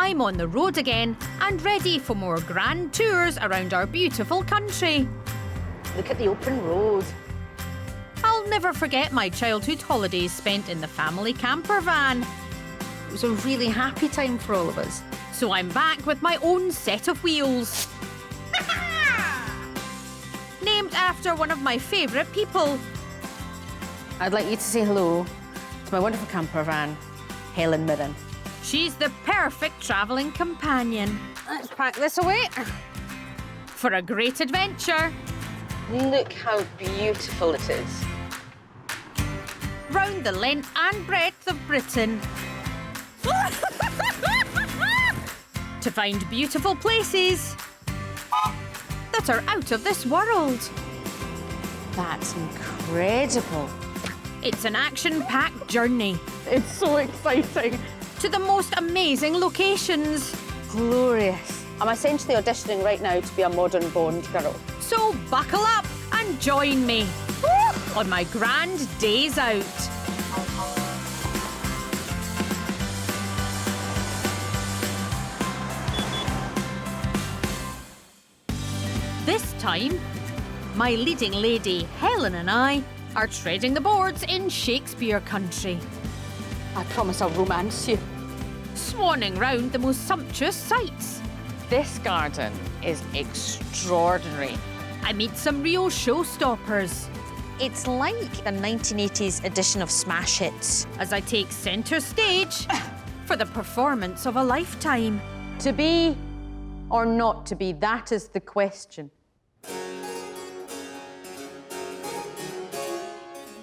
I'm on the road again and ready for more grand tours around our beautiful country. Look at the open road. I'll never forget my childhood holidays spent in the family campervan. It was a really happy time for all of us. So I'm back with my own set of wheels. Named after one of my favourite people. I'd like you to say hello to my wonderful campervan, Helen Mirren. She's the perfect travelling companion. Let's pack this away. For a great adventure. Look how beautiful it is. Round the length and breadth of Britain. To find beautiful places that are out of this world. That's incredible. It's an action-packed journey. It's so exciting. To the most amazing locations. Glorious. I'm essentially auditioning right now to be a modern Bond girl. So buckle up and join me on my grand days out. This time, my leading lady, Helen, and I are treading the boards in Shakespeare Country. I promise I'll romance you. Swanning round the most sumptuous sights. This garden is extraordinary. I meet some real showstoppers. It's like a 1980s edition of Smash Hits. As I take centre stage for the performance of a lifetime. To be or not to be, that is the question.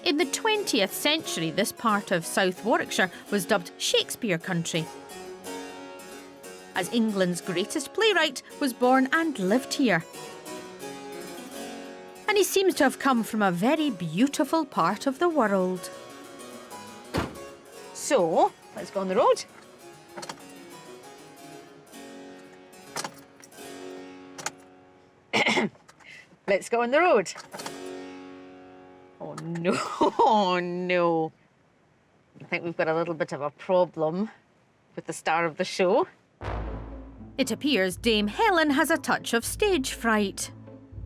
In the 20th century, this part of South Warwickshire was dubbed Shakespeare Country, as England's greatest playwright was born and lived here. And he seems to have come from a very beautiful part of the world. So, let's go on the road. Let's go on the road. Oh no, oh no. I think we've got a little bit of a problem with the star of the show. It appears Dame Helen has a touch of stage fright.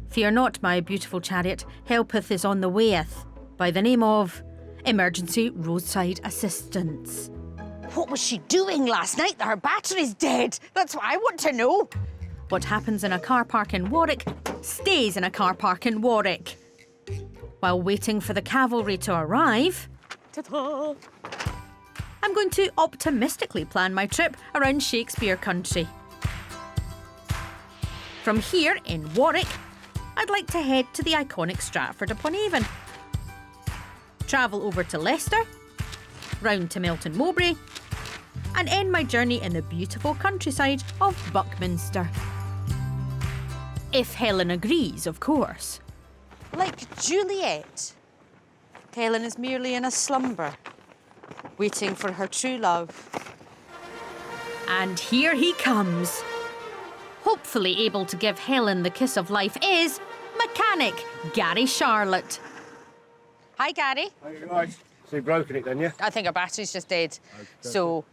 Fear not, my beautiful chariot, helpeth is on the wayeth, by the name of Emergency Roadside Assistance. What was she doing last night that her battery's dead? That's what I want to know. What happens in a car park in Warwick stays in a car park in Warwick. While waiting for the cavalry to arrive, Ta-da! I'm going to optimistically plan my trip around Shakespeare Country. From here in Warwick, I'd like to head to the iconic Stratford upon Avon, travel over to Leicester, round to Melton Mowbray, and end my journey in the beautiful countryside of Buckminster. If Helen agrees, of course. Like Juliet, Helen is merely in a slumber, waiting for her true love. And here he comes. Hopefully able to give Helen the kiss of life is mechanic Gary Charlotte. Hi, Gary. How you guys? So you've broken it then, yeah? I think her battery's just dead. Okay. So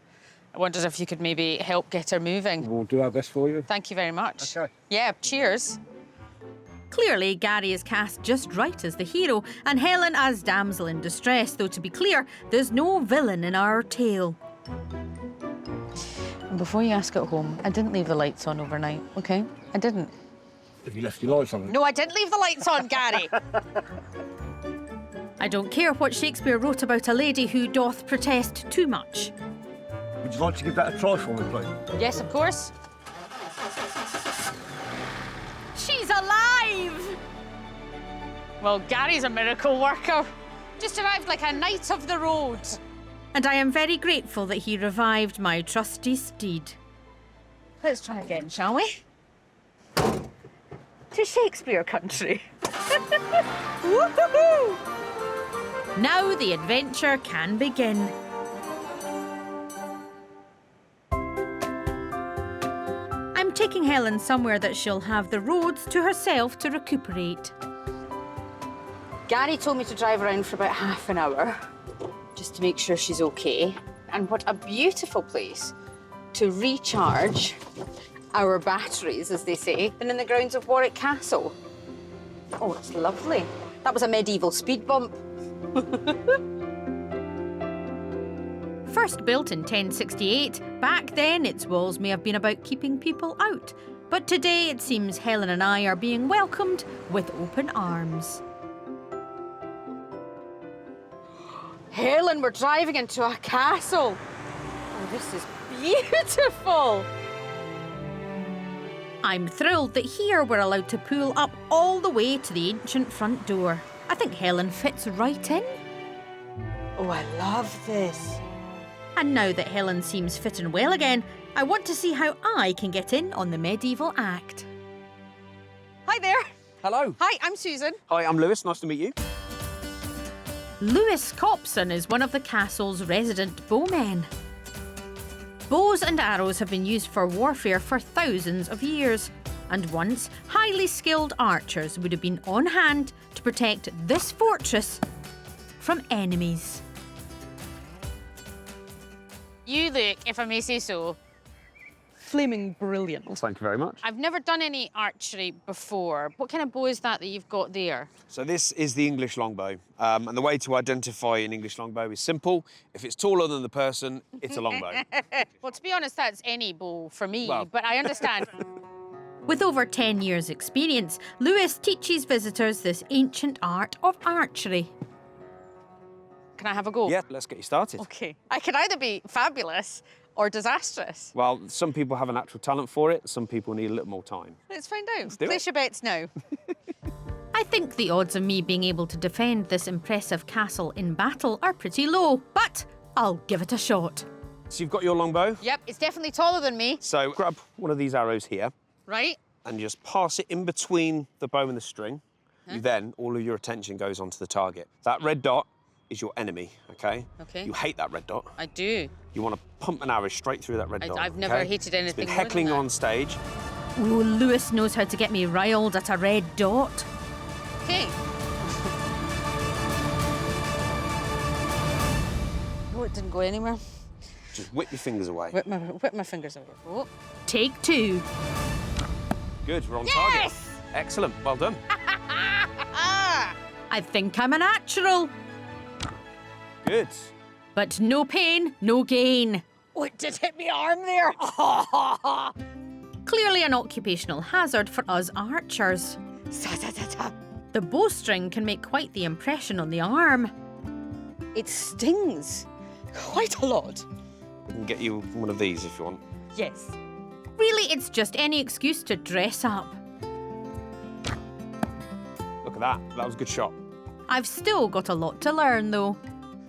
I wondered if you could maybe help get her moving. We'll do our best for you. Thank you very much. Okay. Yeah, cheers. Clearly, Gary is cast just right as the hero, and Helen as damsel in distress, though to be clear, there's no villain in our tale. And before you ask at home, I didn't leave the lights on overnight, OK? I didn't. Have you left your lights on? No, I didn't leave the lights on, Gary. I don't care what Shakespeare wrote about a lady who doth protest too much. Would you like to give that a try for me, please? Yes, of course. She's alive! Well, Gary's a miracle worker. Just arrived like a knight of the road. And I am very grateful that he revived my trusty steed. Let's try again, shall we? To Shakespeare Country. Woohoo! Now the adventure can begin. I'm taking Helen somewhere that she'll have the roads to herself to recuperate. Gary told me to drive around for about half an hour, just to make sure she's okay. And what a beautiful place. to recharge our batteries, as they say, than in the grounds of Warwick Castle. Oh, it's lovely. That was a medieval speed bump. First built in 1068, back then its walls may have been about keeping people out. But today it seems Helen and I are being welcomed with open arms. Helen, we're driving into a castle. Oh, this is beautiful. I'm thrilled that here we're allowed to pull up all the way to the ancient front door. I think Helen fits right in. Oh, I love this. And now that Helen seems fit and well again, I want to see how I can get in on the medieval act. Hi there. Hello. Hi, I'm Susan. Hi, I'm Lewis. Nice to meet you. Lewis Copson is one of the castle's resident bowmen. Bows and arrows have been used for warfare for thousands of years, and once highly skilled archers would have been on hand to protect this fortress from enemies. You look, if I may say so, Flaming brilliant. Well, thank you very much. I've never done any archery before. What kind of bow is that you've got there? So this is the English longbow. And the way to identify an English longbow is simple. If it's taller than the person, it's a longbow. Well, to be honest, that's any bow for me, Well. but I understand. With over 10 years' experience, Lewis teaches visitors this ancient art of archery. Can I have a go? Yeah, let's get you started. Okay. I can either be fabulous or disastrous. Well, some people have a natural talent for it. Some people need a little more time. Let's find out. do Place it. your bets now. I think the odds of me being able to defend this impressive castle in battle are pretty low, but I'll give it a shot. So you've got your longbow. Yep, it's definitely taller than me. So grab one of these arrows here Right? and just pass it in between the bow and the string. Then all of your attention goes onto the target. That red dot is your enemy, okay? Okay. You hate that red dot. I do. You want to pump an arrow straight through that red dot. I've never okay? hated It's anything been more than heckling that. on stage. Ooh, Lewis knows how to get me riled at a red dot. Okay. Oh, it didn't go anywhere. Just whip your fingers away. Whip my fingers over. Oh. Take two. Good, we're on target. Yes! Excellent, well done. I think I'm a natural. Good. But no pain, no gain. Oh, it did hit my arm there. Clearly an occupational hazard for us archers. The bowstring can make quite the impression on the arm. It stings quite a lot. We can get you one of these if you want. Yes. Really, it's just any excuse to dress up. Look at that, that was a good shot. I've still got a lot to learn, though.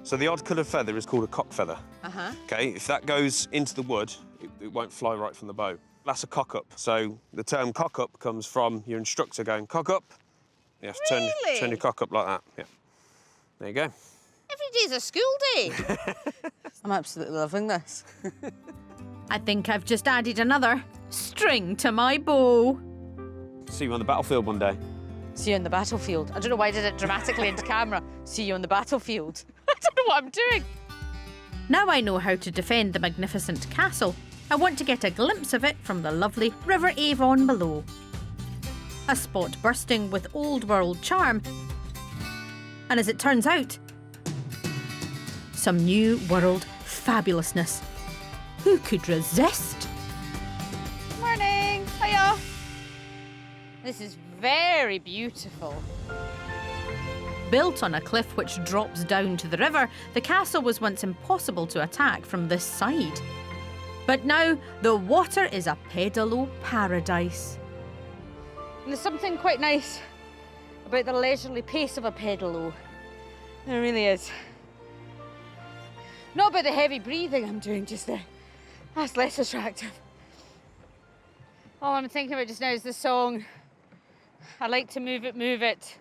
So the odd-coloured feather is called a cock feather. Uh-huh. Okay, if that goes into the wood, it won't fly right from the bow. That's a cock-up. So the term cock-up comes from your instructor going, cock up. You have to Really? turn your cock up like that. Yeah. There you go. Every day's a school day. I'm absolutely loving this. I think I've just added another string to my bow. See you on the battlefield one day. See you on the battlefield. I don't know why I did it dramatically into camera. See you on the battlefield. I don't know what I'm doing. Now I know how to defend the magnificent castle. I want to get a glimpse of it from the lovely River Avon below. A spot bursting with old world charm. And as it turns out, some new world fabulousness. Who could resist? Morning. Hiya. This is very beautiful. Built on a cliff which drops down to the river, the castle was once impossible to attack from this side. But now, the water is a Pedalo paradise. And there's something quite nice about the leisurely pace of a pedalo. There really is. Not about the heavy breathing I'm doing just there. That's less attractive. All I'm thinking about just now is the song, I like to move it,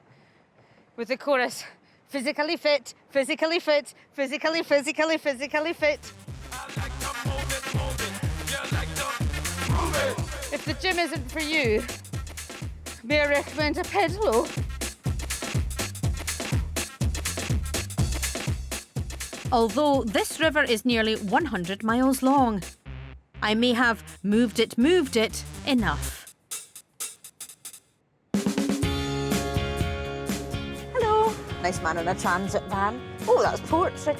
with the chorus, physically fit, physically fit, physically fit. If the gym isn't for you, may I recommend a pedalo? Although this river is nearly 100 miles long. I may have moved it enough. Hello. Nice man in a transit van. Oh, that's poetry.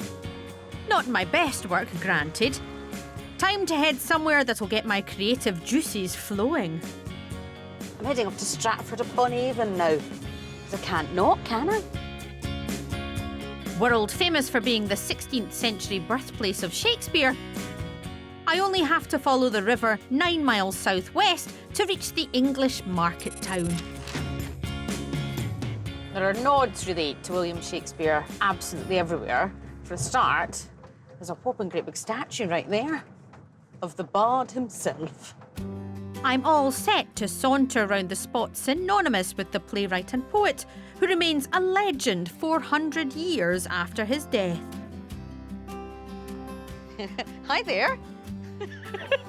Not my best work, granted. Time to head somewhere that'll get my creative juices flowing. I'm heading up to Stratford upon Avon now. 'Cause I can't not, can I? World famous for being the 16th century birthplace of Shakespeare, I only have to follow the river 9 miles southwest to reach the English market town. There are nods, really, to William Shakespeare absolutely everywhere. For a start, there's a whopping great big statue right there of the bard himself. I'm all set to saunter around the spot synonymous with the playwright and poet, who remains a legend 400 years after his death. Hi there.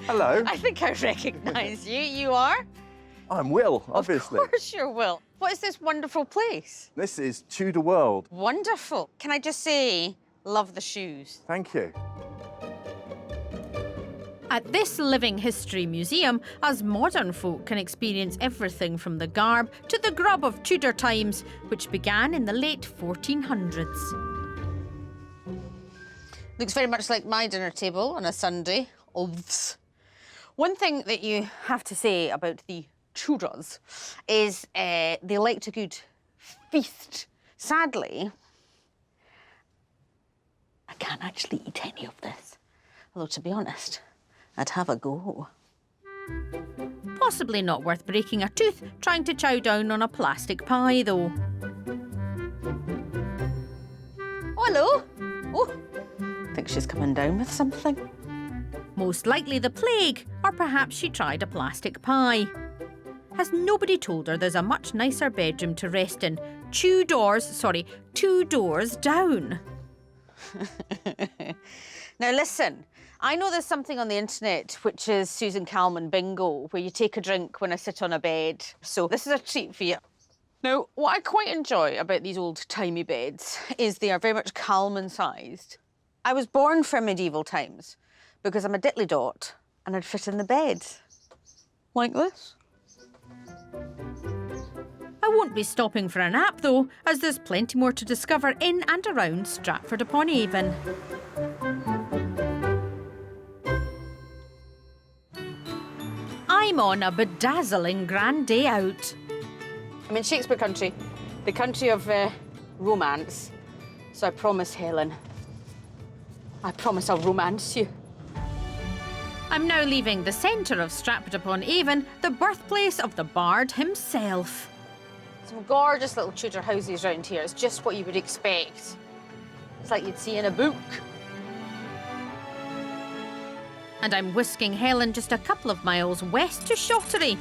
Hello, I think I recognise you. You are? I'm Will, obviously. Of course you're Will. What is this wonderful place? This is Tudor World. Wonderful. Can I just say, love the shoes. Thank you. At this living history museum, us modern folk can experience everything from the garb to the grub of Tudor times, which began in the late 1400s. Looks very much like my dinner table on a Sunday. Ovs. One thing that you have to say about the Tudors is they liked a good feast. Sadly, I can't actually eat any of this. Although, to be honest, I'd have a go. Possibly not worth breaking a tooth trying to chow down on a plastic pie, though. Oh, hello. Oh, I think she's coming down with something. Most likely the plague, or perhaps she tried a plastic pie. Has nobody told her there's a much nicer bedroom to rest in 2 doors down? Now listen, I know there's something on the internet which is Susan Calman bingo, where you take a drink when I sit on a bed. So this is a treat for you. Now, what I quite enjoy about these old-timey beds is they are very much Calman-sized. I was born for medieval times because I'm a diddly dot and I'd fit in the bed. Like this. I won't be stopping for a nap, though, as there's plenty more to discover in and around Stratford upon Avon. I'm on a bedazzling grand day out. I'm in Shakespeare Country, the country of romance. So I promise, Helen, I promise I'll romance you. I'm now leaving the centre of Stratford upon Avon, the birthplace of the bard himself. Some gorgeous little Tudor houses around here. It's just what you would expect. It's like you'd see in a book. And I'm whisking Helen just a couple of miles west to Shottery,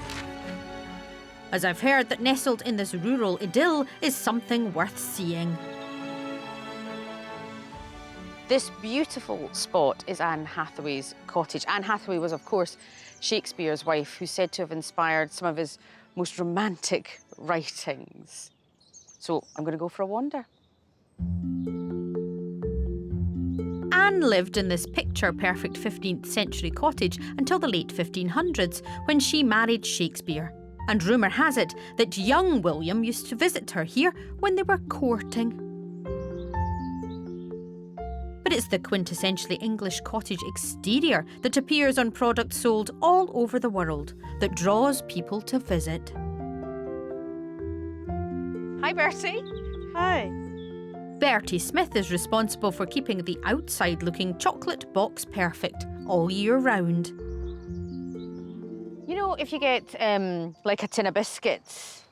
as I've heard that nestled in this rural idyll is something worth seeing. This beautiful spot is Anne Hathaway's cottage. Anne Hathaway was, of course, Shakespeare's wife, who's said to have inspired some of his most romantic writings. So I'm going to go for a wander. Anne lived in this picture-perfect 15th century cottage until the late 1500s, when she married Shakespeare. And rumour has it that young William used to visit her here when they were courting. But it's the quintessentially English cottage exterior that appears on products sold all over the world that draws people to visit. Hi, Bertie. Hi. Bertie Smith is responsible for keeping the outside-looking chocolate box perfect all year round. You know, if you get like a tin of biscuits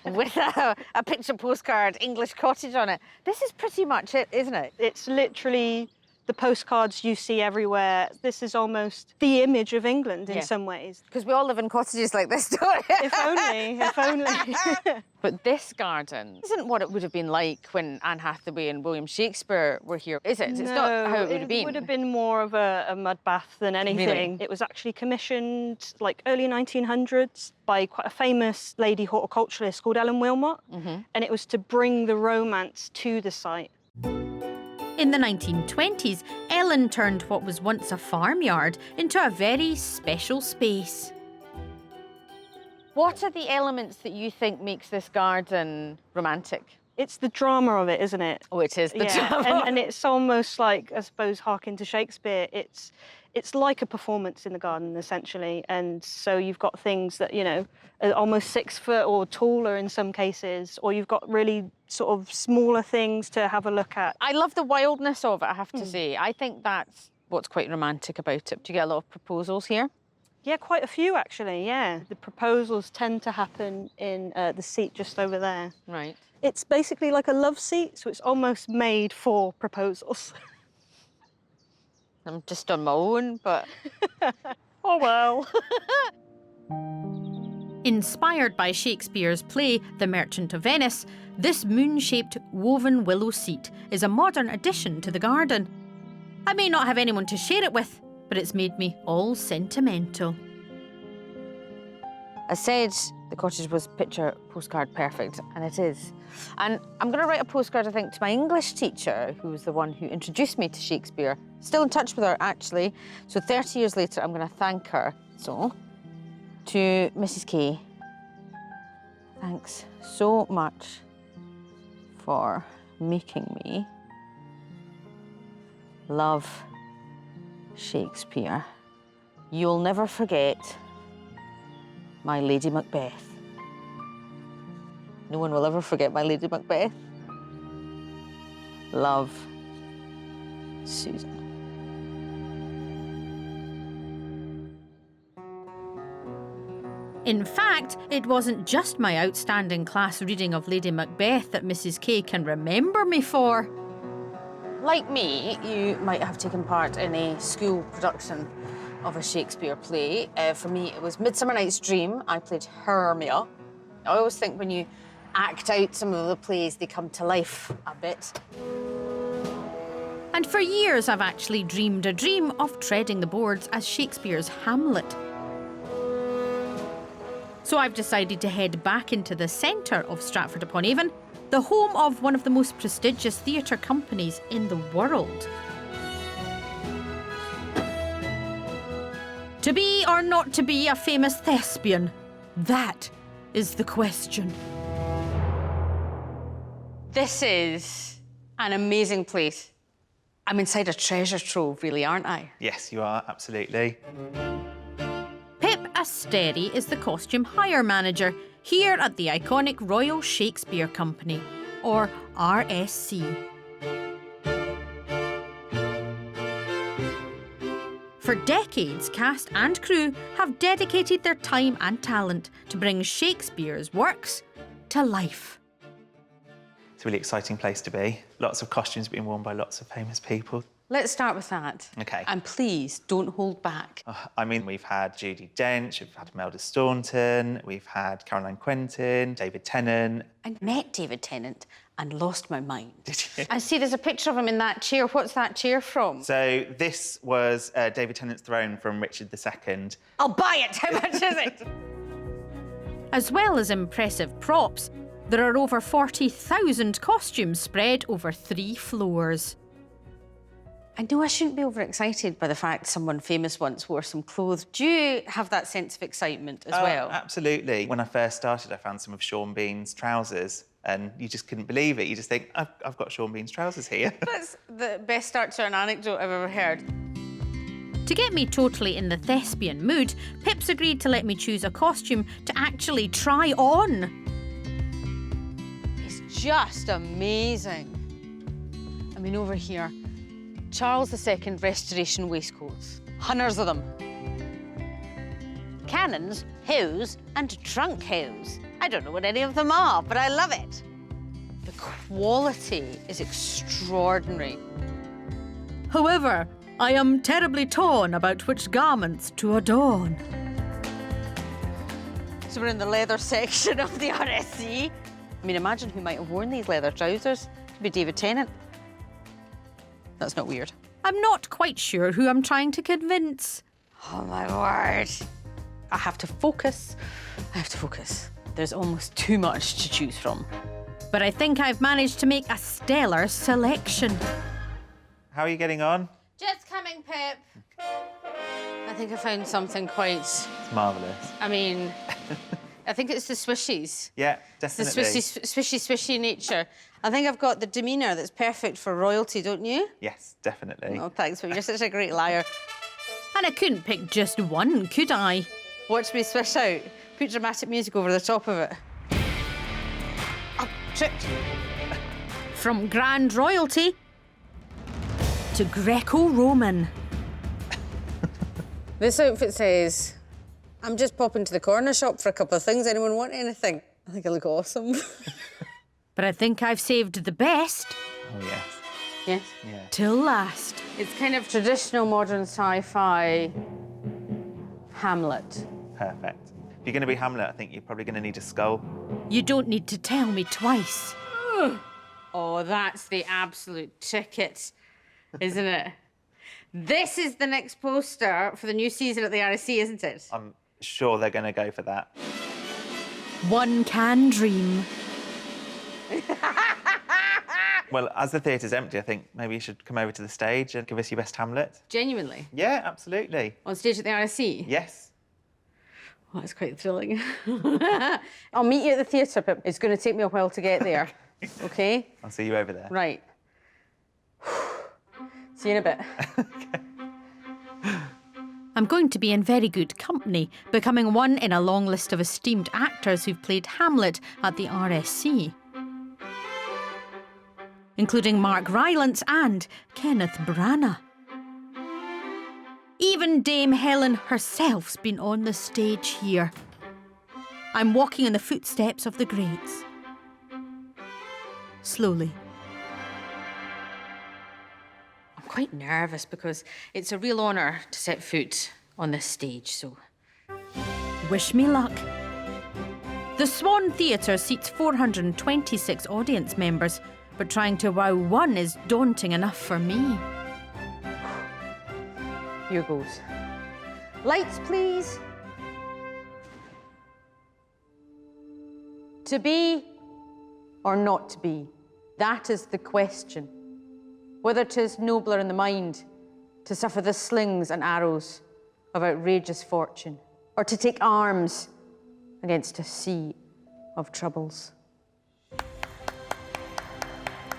with a picture postcard, English cottage on it, this is pretty much it, isn't it? It's literally the postcards you see everywhere. This is almost the image of England in some ways. Because we all live in cottages like this, don't we? If only, if only. But this garden isn't what it would have been like when Anne Hathaway and William Shakespeare were here, is it? It's not how it would have been. It would have been more of a mud bath than anything. Really? It was actually commissioned like early 1900s by quite a famous lady horticulturalist called Ellen Wilmot, and it was to bring the romance to the site. In the 1920s, Ellen turned what was once a farmyard into a very special space. What are the elements that you think makes this garden romantic? It's the drama of it, isn't it? Oh, it is the Yeah, drama. and it's almost like, I suppose, harking to Shakespeare. It's like a performance in the garden, essentially. And so you've got things that, you know, are almost 6 foot or taller in some cases, or you've got really sort of smaller things to have a look at. I love the wildness of it, I have to say. I think that's what's quite romantic about it. Do you get a lot of proposals here? Yeah, quite a few, actually, yeah. The proposals tend to happen in the seat just over there. Right. It's basically like a love seat, so it's almost made for proposals. I'm just on my own, but... Oh, well. Inspired by Shakespeare's play The Merchant of Venice, this moon-shaped woven willow seat is a modern addition to the garden. I may not have anyone to share it with, but it's made me all sentimental. I said the cottage was picture postcard perfect, and it is. And I'm going to write a postcard, I think, to my English teacher, who was the one who introduced me to Shakespeare. Still in touch with her, actually. So 30 years later, I'm going to thank her. So, to Mrs. K, thanks so much for making me love Shakespeare. You'll never forget my Lady Macbeth. No one will ever forget my Lady Macbeth. Love, Susan. In fact, it wasn't just my outstanding class reading of Lady Macbeth that Mrs. K can remember me for. Like me, you might have taken part in a school production of a Shakespeare play. For me, it was Midsummer Night's Dream. I played Hermia. I always think when you act out some of the plays, they come to life a bit. And for years, I've actually dreamed a dream of treading the boards as Shakespeare's Hamlet. So I've decided to head back into the centre of Stratford upon Avon, the home of one of the most prestigious theatre companies in the world. To be or not to be a famous thespian? That is the question. This is an amazing place. I'm inside a treasure trove, really, aren't I? Yes, you are, absolutely. Pip Asteri is the costume hire manager here at the iconic Royal Shakespeare Company, or RSC. For decades, cast and crew have dedicated their time and talent to bring Shakespeare's works to life. It's a really exciting place to be. Lots of costumes being worn by lots of famous people. Let's start with that. OK. And please, don't hold back. I mean, we've had Judi Dench, we've had Imelda Staunton, we've had Caroline Quentin, David Tennant. I met David Tennant and lost my mind. Did you? I see there's a picture of him in that chair. What's that chair from? So this was David Tennant's throne from Richard II. I'll buy it. How much is it? As well as impressive props, there are over 40,000 costumes spread over 3 floors. I know I shouldn't be overexcited by the fact someone famous once wore some clothes. Do you have that sense of excitement as well? Absolutely. When I first started, I found some of Sean Bean's trousers, and you just couldn't believe it. You just think, I've got Sean Bean's trousers here. That's the best start to an anecdote I've ever heard. To get me totally in the thespian mood, Pip's agreed to let me choose a costume to actually try on. It's just amazing. I mean, over here, Charles II Restoration waistcoats. Hundreds of them. Cannons, hose, and trunk hose. I don't know what any of them are, but I love it. The quality is extraordinary. However, I am terribly torn about which garments to adorn. So we're in the leather section of the RSC. I mean, imagine who might have worn these leather trousers. Could be David Tennant. That's not weird. I'm not quite sure who I'm trying to convince. Oh, my word. I have to focus. There's almost too much to choose from. But I think I've managed to make a stellar selection. How are you getting on? Just coming, Pip. I think I found something quite... It's marvellous. I mean, I think it's the swishies. Yeah, The definitely. swishy nature. I think I've got the demeanour that's perfect for royalty, don't you? Yes, definitely. Oh, thanks, but you're such a great liar. And I couldn't pick just one, could I? Watch me swish out. Put dramatic music over the top of it. Oh, tripped. From grand royalty to Greco-Roman. This outfit says, I'm just popping to the corner shop for a couple of things. Anyone want anything? I think I look awesome. But I think I've saved the best Oh, yes. Yes. Yeah. till last. It's kind of traditional modern sci-fi Hamlet. Perfect. If you're going to be Hamlet, I think you're probably going to need a skull. You don't need to tell me twice. Oh, that's the absolute ticket, isn't it? This is the next poster for the new season at the RSC, isn't it? I'm sure they're going to go for that. One can dream. Well, as the theatre's empty, I think maybe you should come over to the stage and give us your best Hamlet. Genuinely. Yeah, absolutely. On stage at the RSC? Yes. Oh, that's quite thrilling. I'll meet you at the theatre, Pip. It's going to take me a while to get there. OK? I'll see you over there. Right. See you in a bit. I'm going to be in very good company, becoming one in a long list of esteemed actors who've played Hamlet at the RSC, including Mark Rylance and Kenneth Branagh. Even Dame Helen herself's been on the stage here. I'm walking in the footsteps of the greats. Slowly. I'm quite nervous because it's a real honour to set foot on this stage, so... Wish me luck. The Swan Theatre seats 426 audience members, but trying to wow one is daunting enough for me. Here goes. Lights, please. To be or not to be, that is the question. Whether 'tis nobler in the mind to suffer the slings and arrows of outrageous fortune, or to take arms against a sea of troubles.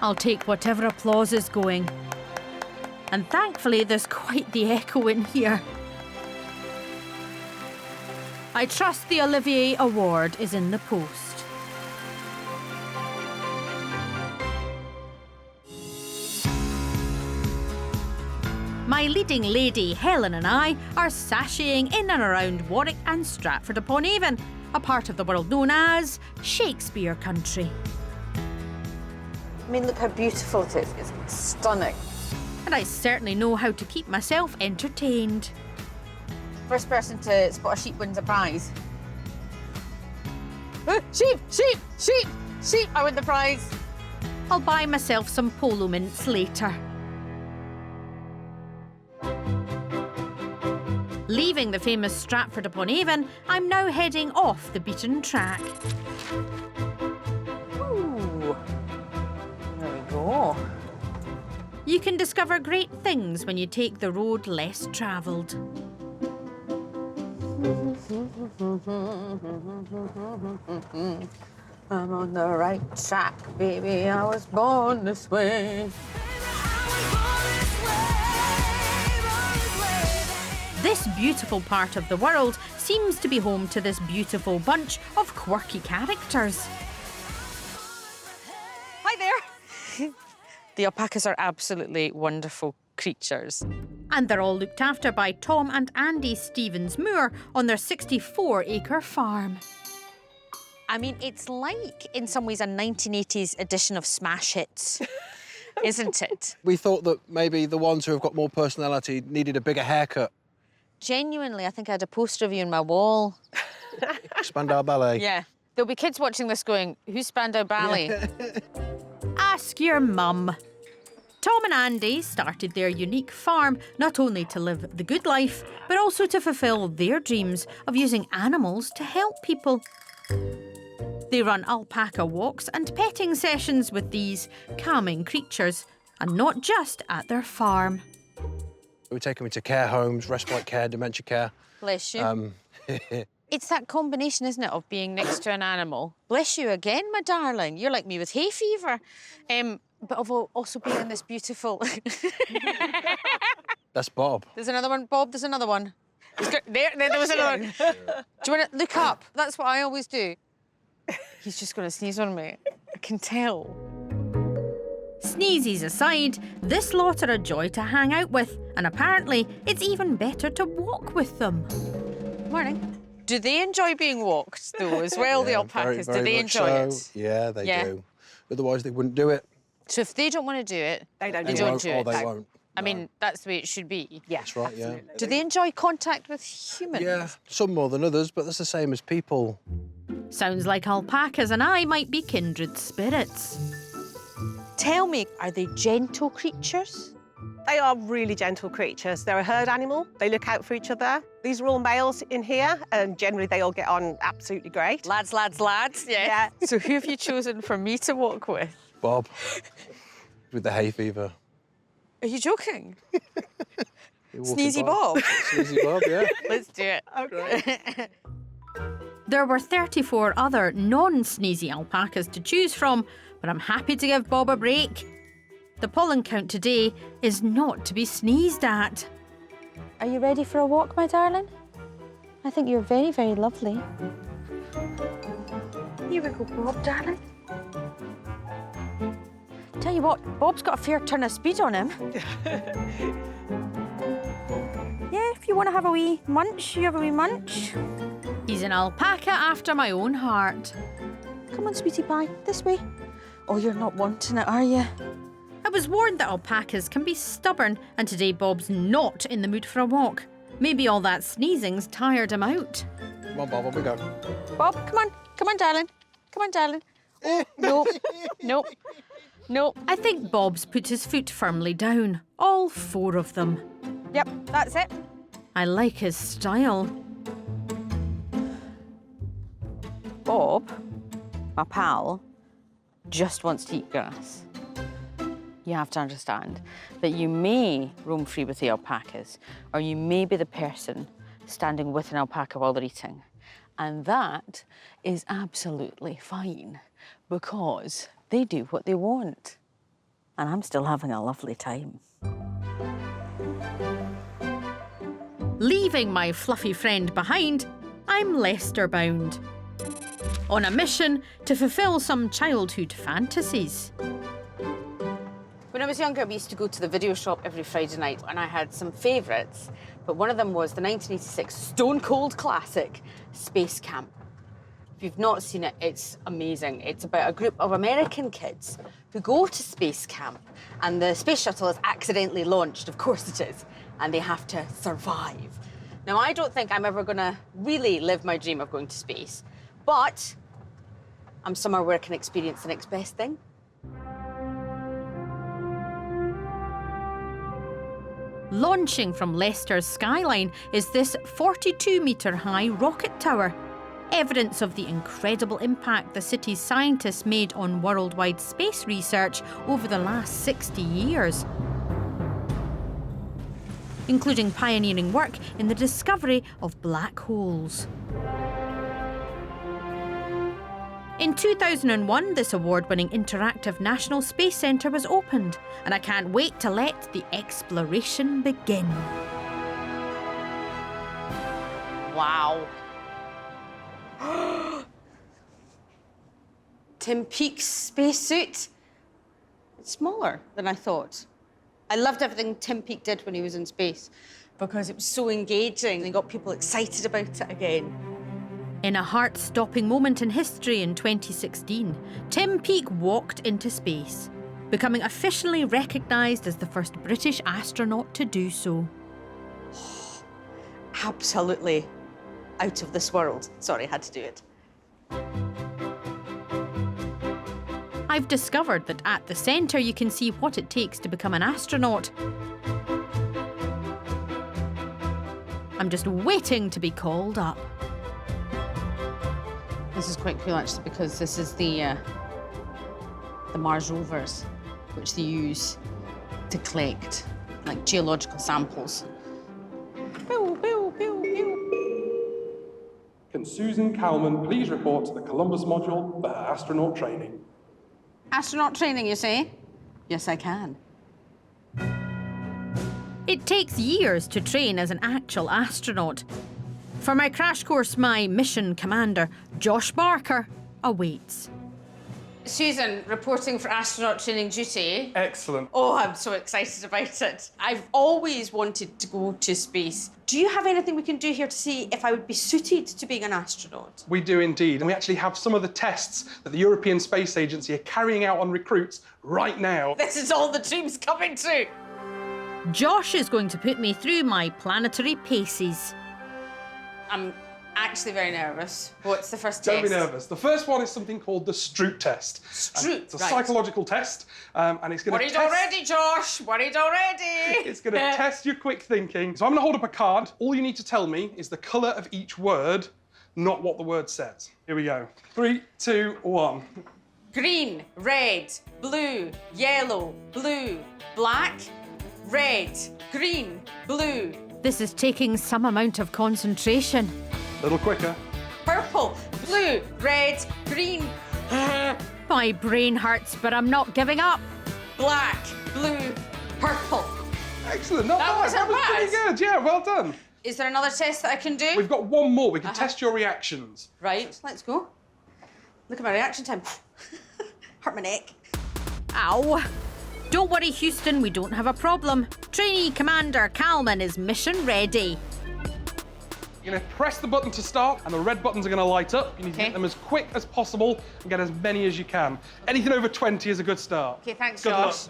I'll take whatever applause is going. And thankfully, there's quite the echo in here. I trust the Olivier Award is in the post. My leading lady, Helen, and I are sashaying in and around Warwick and Stratford upon Avon, a part of the world known as Shakespeare Country. I mean, look how beautiful it is. It's stunning. And I certainly know how to keep myself entertained. First person to spot a sheep wins a prize. Sheep, sheep, sheep, sheep! I win the prize. I'll buy myself some polo mints later. Leaving the famous Stratford upon Avon, I'm now heading off the beaten track. Ooh. There we go. You can discover great things when you take the road less travelled. I'm on the right track, baby. I was born this way. This beautiful part of the world seems to be home to this beautiful bunch of quirky characters. Hi there. The alpacas are absolutely wonderful creatures. And they're all looked after by Tom and Andy Stevens-Moore on their 64-acre farm. I mean, it's like, in some ways, a 1980s edition of Smash Hits, isn't it? We thought that maybe the ones who have got more personality needed a bigger haircut. Genuinely, I think I had a poster of you on my wall. Spandau Ballet. Yeah. There'll be kids watching this going, who's Spandau Ballet? Ask your mum. Tom and Andy started their unique farm not only to live the good life, but also to fulfil their dreams of using animals to help people. They run alpaca walks and petting sessions with these calming creatures, and not just at their farm. We take them into care homes, respite care, dementia care. Bless you. It's that combination, isn't it, of being next to an animal. Bless you again, my darling. You're like me with hay fever. But of also being in this beautiful... That's Bob. There's another one, Bob. There's another one. There was another one. Do you want to look up? That's what I always do. He's just going to sneeze on me. I can tell. Sneezes aside, this lot are a joy to hang out with, and apparently it's even better to walk with them. Morning. Do they enjoy being walked, though, as well, the alpacas? Very Do they much enjoy so. it? Yeah, they do. Otherwise, they wouldn't do it. So if they don't want to do it, They don't they do don't won't, do or it. they won't. I mean, that's the way it should be. Yeah, That's right, yeah. Do they enjoy contact with humans? Yeah, some more than others, but that's the same as people. Sounds like alpacas and I might be kindred spirits. Tell me, are they gentle creatures? They are really gentle creatures. They're a herd animal. They look out for each other. These are all males in here, and generally they all get on absolutely great. Lads, lads, lads, yeah. So who have you chosen for me to walk with? Bob, with the hay fever. Are you joking? You're walking Sneezy Bob? Sneezy Bob, yeah. Let's do it. Okay. There were 34 other non-sneezy alpacas to choose from, but I'm happy to give Bob a break. The pollen count today is not to be sneezed at. Are you ready for a walk, my darling? I think you're very, very lovely. Here we go, Bob, darling. Tell you what, Bob's got a fair turn of speed on him. Yeah, if you want to have a wee munch, you have a wee munch. He's an alpaca after my own heart. Come on, sweetie pie, this way. Oh, you're not wanting it, are you? I was warned that alpacas can be stubborn, and today Bob's not in the mood for a walk. Maybe all that sneezing's tired him out. Come on, Bob, up we go. Bob, come on, darling. Come on, darling. Oh, no, no, no. I think Bob's put his foot firmly down, all 4 of them. Yep, that's it. I like his style. Bob, my pal, just wants to eat grass. You have to understand that you may roam free with the alpacas, or you may be the person standing with an alpaca while they're eating. And that is absolutely fine, because they do what they want. And I'm still having a lovely time. Leaving my fluffy friend behind, I'm Leicester bound. On a mission to fulfil some childhood fantasies. When I was younger, we used to go to the video shop every Friday night, and I had some favourites, but one of them was the 1986 Stone Cold classic, Space Camp. If you've not seen it, it's amazing. It's about a group of American kids who go to space camp, and the space shuttle is accidentally launched, of course it is, and they have to survive. Now, I don't think I'm ever gonna really live my dream of going to space, but I'm somewhere where I can experience the next best thing. Launching from Leicester's skyline is this 42-metre-high rocket tower, evidence of the incredible impact the city's scientists made on worldwide space research over the last 60 years, including pioneering work in the discovery of black holes. In 2001, this award-winning interactive National Space Centre was opened, and I can't wait to let the exploration begin. Wow. Tim Peake's spacesuit. It's smaller than I thought. I loved everything Tim Peake did when he was in space because it was so engaging and got people excited about it again. In a heart-stopping moment in history in 2016, Tim Peake walked into space, becoming officially recognised as the first British astronaut to do so. Absolutely out of this world. Sorry, I had to do it. I've discovered that at the centre you can see what it takes to become an astronaut. I'm just waiting to be called up. This is quite cool, actually, because this is the Mars rovers, which they use to collect, like, geological samples. Pew, pew, pew, pew. Can Susan Calman please report to the Columbus module for her astronaut training? Astronaut training, you say? Yes, I can. It takes years to train as an actual astronaut. For my crash course, my mission commander, Josh Barker, awaits. Susan, reporting for astronaut training duty. Excellent. Oh, I'm so excited about it. I've always wanted to go to space. Do you have anything we can do here to see if I would be suited to being an astronaut? We do indeed, and we actually have some of the tests that the European Space Agency are carrying out on recruits right now. This is all the dreams coming true. Josh is going to put me through my planetary paces. I'm actually very nervous. What's the first test? Don't be nervous. The first one is something called the Stroop test. Stroop, It's a right. psychological test, and it's going to Worried already, Josh. Worried already. It's going to test your quick thinking. So I'm going to hold up a card. All you need to tell me is the colour of each word, not what the word says. Here we go. 3, 2, 1. Green, red, blue, yellow, blue, black, red, green, blue. This is taking some amount of concentration. A little quicker. Purple, blue, red, green. My brain hurts, but I'm not giving up. Black, blue, purple. Excellent. Not That bad. wasn't That was pretty bad. good. Yeah, well done. Is there another test that I can do? We've got one more. We can test your reactions. Right, let's go. Look at my reaction time. Hurt my neck. Ow. Don't worry, Houston, we don't have a problem. Trainee Commander Calman is mission ready. You're going to press the button to start, and the red buttons are going to light up. You need to Okay. get them as quick as possible and get as many as you can. Anything over 20 is a good start. Okay, thanks, Good luck. Josh.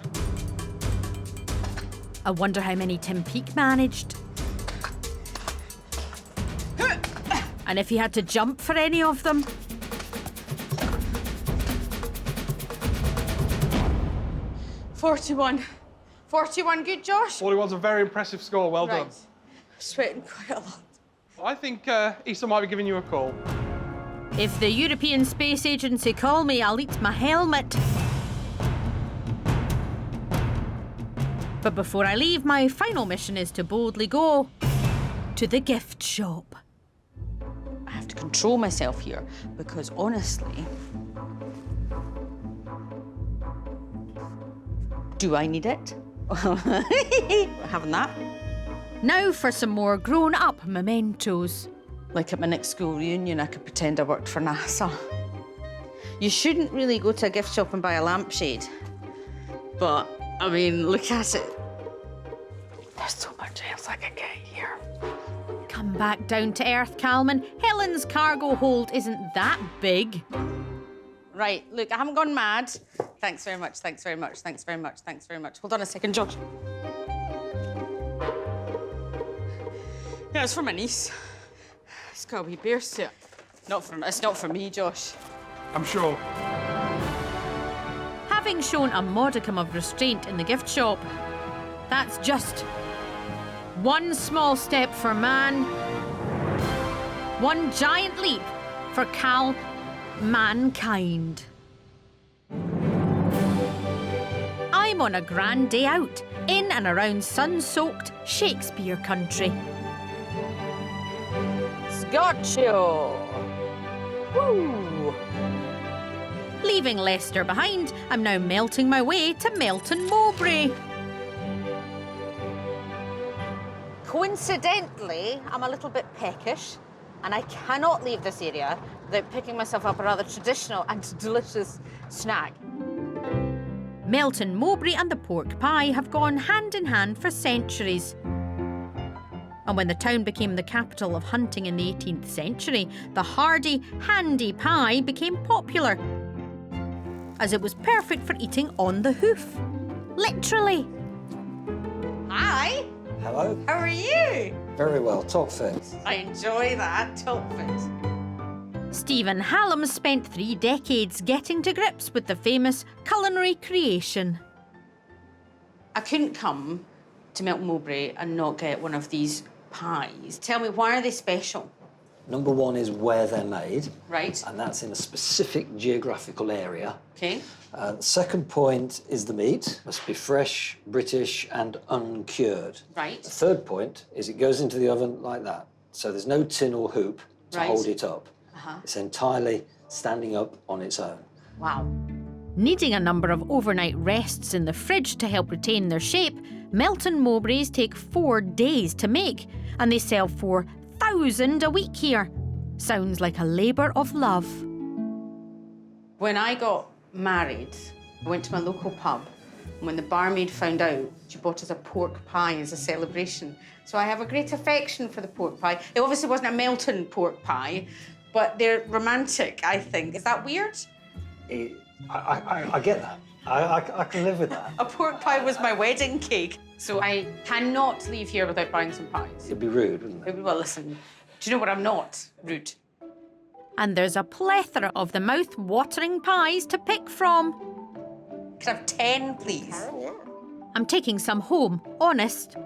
I wonder how many Tim Peake managed. And if he had to jump for any of them. $41. 41 good, Josh? 41's a very impressive score. Well done. Right. Sweating quite a lot. I think Issa might be giving you a call. If the European Space Agency call me, I'll eat my helmet. But before I leave, my final mission is to boldly go to the gift shop. I have to control myself here because honestly, do I need it? Having that. Now for some more grown-up mementos. Like at my next school reunion, I could pretend I worked for NASA. You shouldn't really go to a gift shop and buy a lampshade. But, I mean, look at it. There's so much else I could get here. Come back down to earth, Calman. Helen's cargo hold isn't that big. Right, look, I haven't gone mad. Thanks very much, thanks very much, thanks very much, thanks very much. Hold on a second, Josh. Yeah, it's for my niece. It's got a wee bear suit. It's not for me, Josh. I'm sure. Having shown a modicum of restraint in the gift shop, that's just one small step for man, one giant leap for mankind. I'm on a grand day out in and around sun-soaked Shakespeare Country. Gotcha! Woo! Leaving Leicester behind, I'm now melting my way to Melton Mowbray. Coincidentally, I'm a little bit peckish, and I cannot leave this area without picking myself up a rather traditional and delicious snack. Melton Mowbray and the pork pie have gone hand in hand for centuries. And when the town became the capital of hunting in the 18th century, the hardy, handy pie became popular, as it was perfect for eating on the hoof. Literally. Hi, Hello. how are you? Very well. Top fit. I enjoy that, top fit. Stephen Hallam spent 3 decades getting to grips with the famous culinary creation. I couldn't come to Melton Mowbray and not get one of these pies. Tell me, why are they special? Number one is where they're made. Right. And that's in a specific geographical area. Okay. The second point is the meat. Must be fresh, British and uncured. Right. The third point is it goes into the oven like that. So there's no tin or hoop to hold it up. It's entirely standing up on its own. Wow. Needing a number of overnight rests in the fridge to help retain their shape, Melton Mowbrays take 4 days to make, and they sell 4,000 a week here. Sounds like a labour of love. When I got married, I went to my local pub, and when the barmaid found out, she bought us a pork pie as a celebration. So I have a great affection for the pork pie. It obviously wasn't a Melton pork pie, but they're romantic, I think. Is that weird? I get that. I can live with that. A pork pie was my wedding cake, so I cannot leave here without buying some pies. It'd be rude, wouldn't it? Well, listen, do you know what? I'm not rude. And there's a plethora of the mouth-watering pies to pick from. Could I have 10, please? I'm taking some home, honest.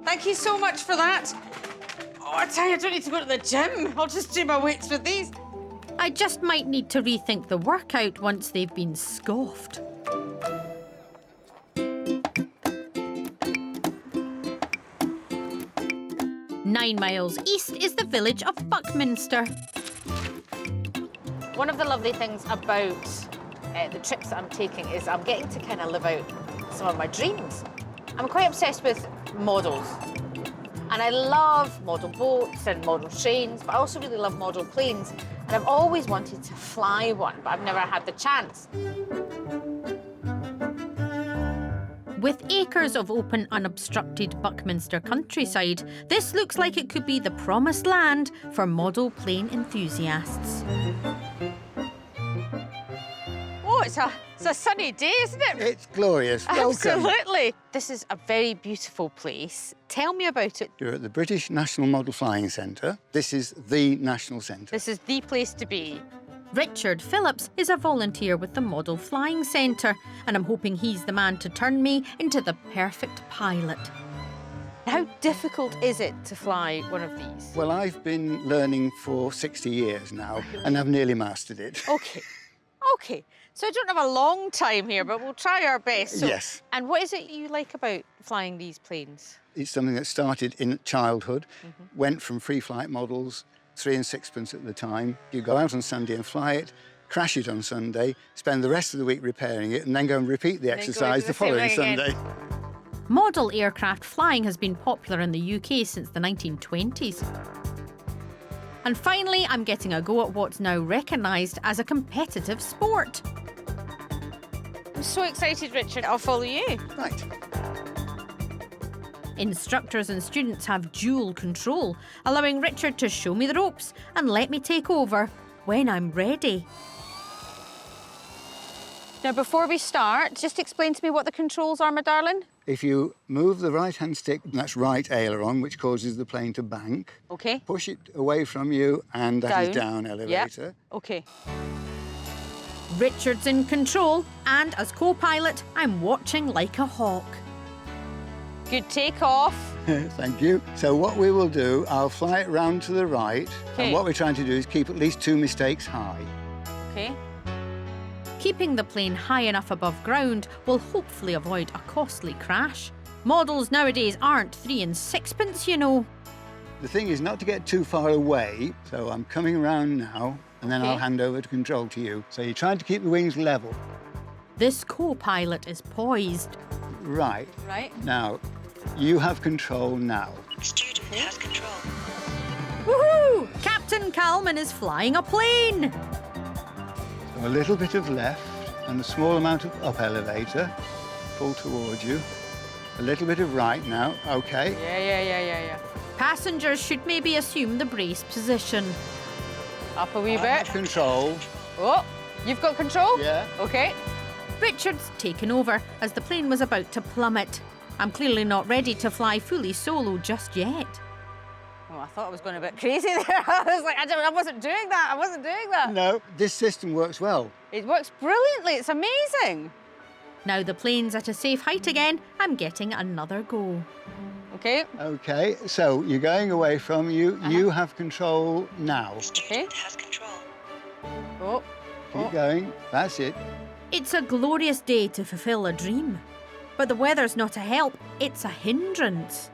Thank you so much for that. Oh, I tell you, I don't need to go to the gym. I'll just do my weights with these. I just might need to rethink the workout once they've been scoffed. Nine miles east is the village of Buckminster. One of the lovely things about the trips that I'm taking is I'm getting to kind of live out some of my dreams. I'm quite obsessed with models. And I love model boats and model trains, but I also really love model planes. And I've always wanted to fly one, but I've never had the chance. With acres of open, unobstructed Buckminster countryside, this looks like it could be the promised land for model plane enthusiasts. Oh, it's a sunny day, isn't it? It's glorious. Welcome. Absolutely. This is a very beautiful place. Tell me about it. You're at the British National Model Flying Centre. This is the national centre. This is the place to be. Richard Phillips is a volunteer with the Model Flying Centre, and I'm hoping he's the man to turn me into the perfect pilot. How difficult is it to fly one of these? Well, I've been learning for 60 years now, and I've nearly mastered it. OK. OK. So I don't have a long time here, but we'll try our best. So, yes. And what is it you like about flying these planes? It's something that started in childhood, went from free flight models, 3 and 6pence at the time. You go out on Sunday and fly it, crash it on Sunday, spend the rest of the week repairing it, and then go and repeat the exercise the following Sunday. Model aircraft flying has been popular in the UK since the 1920s. And finally, I'm getting a go at what's now recognised as a competitive sport. I'm so excited, Richard. I'll follow you. Right. Instructors and students have dual control, allowing Richard to show me the ropes and let me take over when I'm ready. Now, before we start, just explain to me what the controls are, my darling. If you move the right-hand stick, that's right aileron, which causes the plane to bank. OK. Push it away from you, and that is down elevator. Yep. OK. Richard's in control, and as co-pilot, I'm watching like a hawk. Good takeoff. Thank you. So what we will do, I'll fly it round to the right, and what we're trying to do is keep at least 2 mistakes high. OK. Keeping the plane high enough above ground will hopefully avoid a costly crash. Models nowadays aren't 3 and 6pence, you know. The thing is not to get too far away, so I'm coming around now, and then I'll hand over to control to you. So you're trying to keep the wings level. This co-pilot is poised. Right. Right. Now, you have control now. Student has control. Woohoo! Captain Calman is flying a plane! A little bit of left and a small amount of up elevator. Pull towards you. A little bit of right now. OK. Yeah. Passengers should maybe assume the brace position. Up a wee I bit. have control. Oh, you've got control? Yeah. OK. Richard's taken over as the plane was about to plummet. I'm clearly not ready to fly fully solo just yet. Oh, I thought I was going a bit crazy there. I was like, I wasn't doing that. No, this system works well. It works brilliantly. It's amazing. Now the plane's at a safe height again, I'm getting another go. Okay. Okay, so you're going away from you. You have control now. Okay. Oh. Keep going. That's it. It's a glorious day to fulfil a dream. But the weather's not a help, it's a hindrance.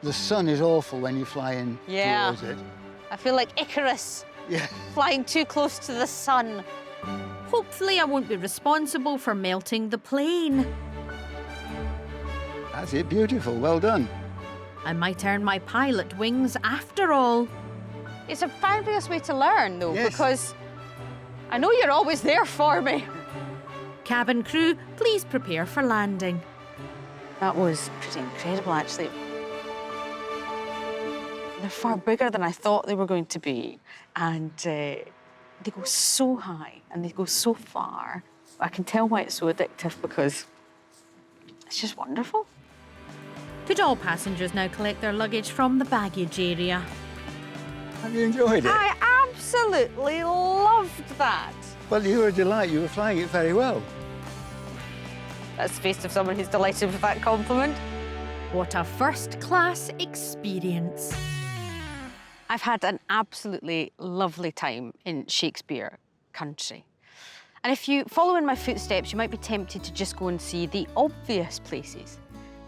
The sun is awful when you fly in towards it. I feel like Icarus. Yeah. Flying too close to the sun. Hopefully I won't be responsible for melting the plane. That's it, beautiful, well done. I might earn my pilot wings after all. It's a fabulous way to learn, though, Yes. because I know you're always there for me. Cabin crew, please prepare for landing. That was pretty incredible, actually. They're far bigger than I thought they were going to be. And they go so high and they go so far. I can tell why it's so addictive, because it's just wonderful. Could all passengers now collect their luggage from the baggage area? Have you enjoyed it? I absolutely loved that. Well, you were a delight. You were flying it very well. That's the face of someone who's delighted with that compliment. What a first-class experience. I've had an absolutely lovely time in Shakespeare Country. And if you follow in my footsteps, you might be tempted to just go and see the obvious places.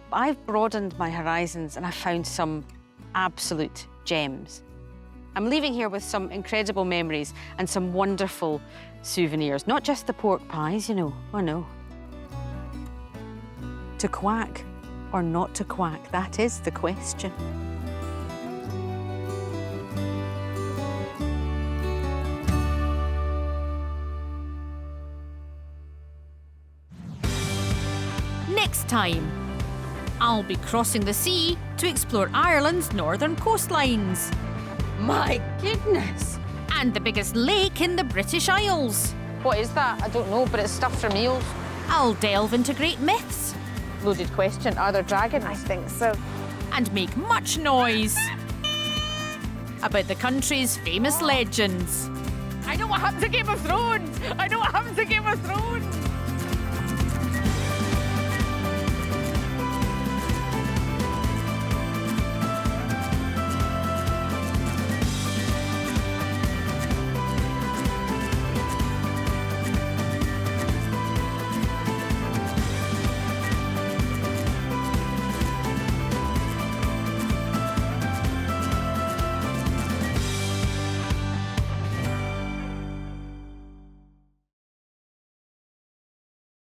But I've broadened my horizons and I've found some absolute gems. I'm leaving here with some incredible memories and some wonderful souvenirs. Not just the pork pies, you know. Oh, no. To quack or not to quack, that is the question. Next time, I'll be crossing the sea to explore Ireland's northern coastlines. My goodness! And the biggest lake in the British Isles. What is that? I don't know, but it's stuffed from eels. I'll delve into great myths. Loaded question. Are there dragons? I think so. And make much noise about the country's famous legends. I know what happens to Game of Thrones! I know what happens to Game of Thrones!